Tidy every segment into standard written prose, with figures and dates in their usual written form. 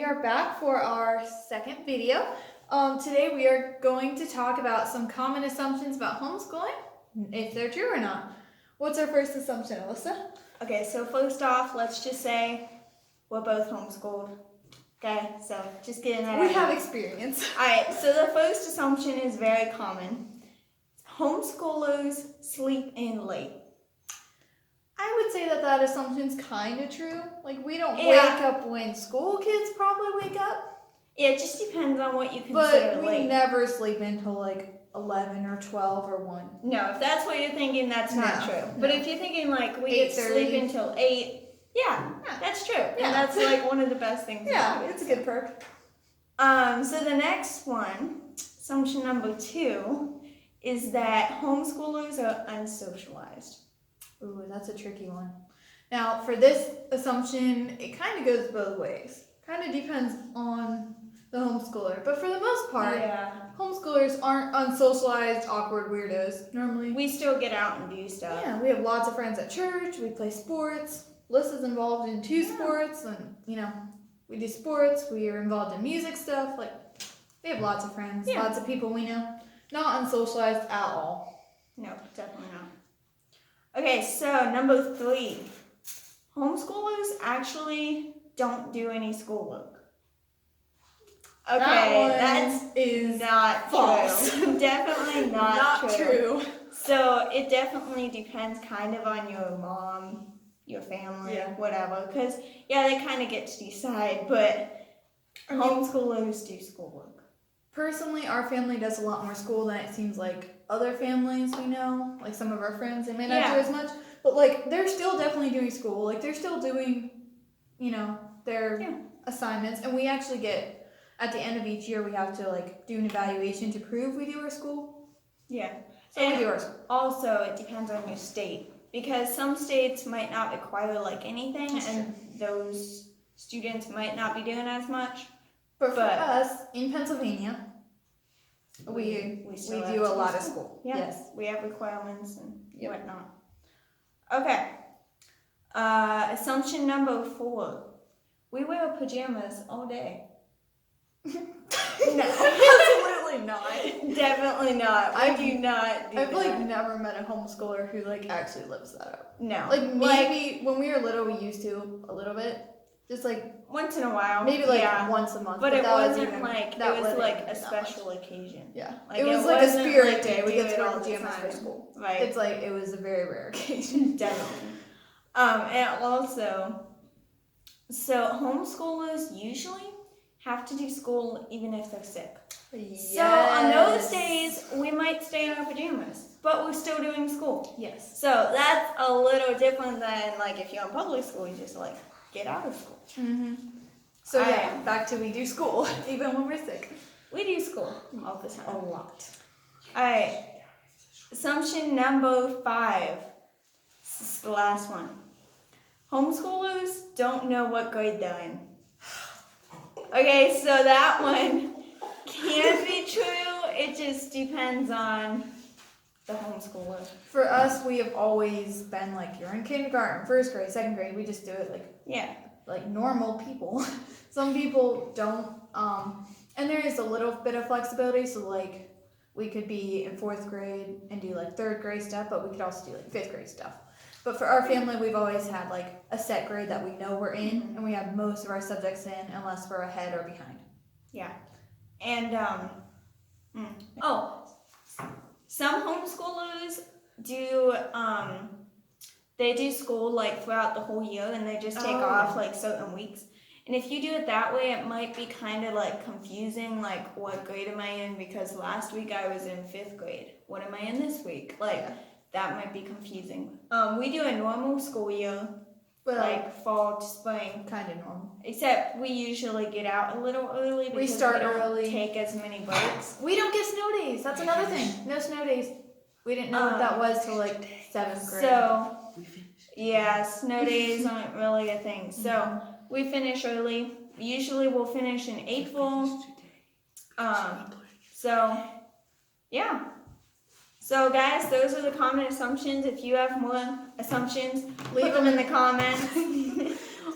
are back for our second video. Today we are going to talk about some common assumptions about homeschooling, if they're true or not. What's our first assumption, Alyssa? Okay, so first off, let's just say we're both homeschooled. Okay, so just getting that out. We have experience. Alright, so the first assumption is very common. Homeschoolers sleep in late. I would say that assumption's kind of true. Like, we don't wake up when school kids probably wake up. Yeah, it just depends on what you consider late. But we never sleep until like 11 or 12 or 1. No, if that's what you're thinking, that's not true. But if you're thinking like we get sleep until 8, yeah, that's true. Yeah. And that's like one of the best things. Yeah, it's a good perk. So the next one, assumption number 2, is that homeschoolers are unsocialized. Ooh, that's a tricky one. Now, for this assumption, it kind of goes both ways. Kind of depends on the homeschooler. But for the most part, homeschoolers aren't unsocialized, awkward weirdos, normally. We still get out and do stuff. Yeah, we have lots of friends at church, we play sports. Alyssa's involved in 2 sports, and, we do sports, we are involved in music stuff. Like, we have lots of friends, lots of people we know. Not unsocialized at all. No, definitely not. Okay, so number 3. Homeschoolers actually don't do any schoolwork. Okay, that is not false. True. Definitely not true. So it definitely depends kind of on your mom, your family, whatever. Because, they kind of get to decide, but homeschoolers do schoolwork. Personally, our family does a lot more school than it seems like other families we know. Like some of our friends, they may not do as much. But, like, they're still definitely doing school. Like, they're still doing, their assignments. And we actually get, at the end of each year, we have to, like, do an evaluation to prove we do our school. Yeah. So we do our school. Also, it depends on your state. Because some states might not require, like, anything. And those students might not be doing as much. But for us, in Pennsylvania, we do a lot of school. Yeah. Yes. We have requirements and whatnot. Okay. Assumption number 4. We wear pajamas all day. No. Absolutely not. Definitely not. I do not do I've, that. never met a homeschooler who, actually lives that out. No. Like, maybe when we were little, we used to a little bit. Just, once in a while. Maybe, once a month. But it wasn't a special occasion. Yeah. Like, it was a spirit day. We get to wear pajamas for school. Right. It's it was a very rare occasion. Definitely. And also, so homeschoolers usually have to do school even if they're sick. Yes. So on those days, we might stay in our pajamas, but we're still doing school. Yes. So that's a little different than, if you're in public school, you just, get out of school. Mm-hmm. So, back to we do school, even when we're sick. We do school all the time. A lot. Alright. Assumption number 5. This is the last one. Homeschoolers don't know what grade they're in. Okay, so that one can be true. It just depends on the homeschooler. For us, we have always been you're in kindergarten, 1st grade, 2nd grade. We just do it like normal people. Some people don't. And there is a little bit of flexibility. So we could be in 4th grade and do 3rd grade stuff, but we could also do 5th grade stuff. But for our family, we've always had a set grade that we know we're in, and we have most of our subjects in unless we're ahead or behind. Yeah. And some homeschoolers do they do school throughout the whole year, and they just take off certain weeks. And if you do it that way, it might be kind of confusing, what grade am I in? Because last week I was in 5th grade. What am I in this week? That might be confusing. We do a normal school year, fall to spring. Kind of normal. Except we usually get out a little early because we start don't early. Take as many breaks. We don't get snow days. That's another thing. No snow days. We didn't know what that was till 7th grade. So, snow days aren't really a thing. So we finish early. Usually we'll finish in April. So guys, those are the common assumptions. If you have more assumptions, leave them in the comments.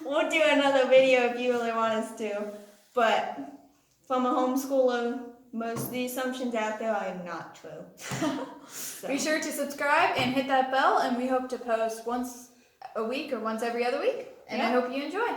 We'll do another video if you really want us to. but from a homeschooler, most of the assumptions out there are not true. So. Be sure to subscribe and hit that bell, and we hope to post once a week or once every other week. And I hope you enjoy.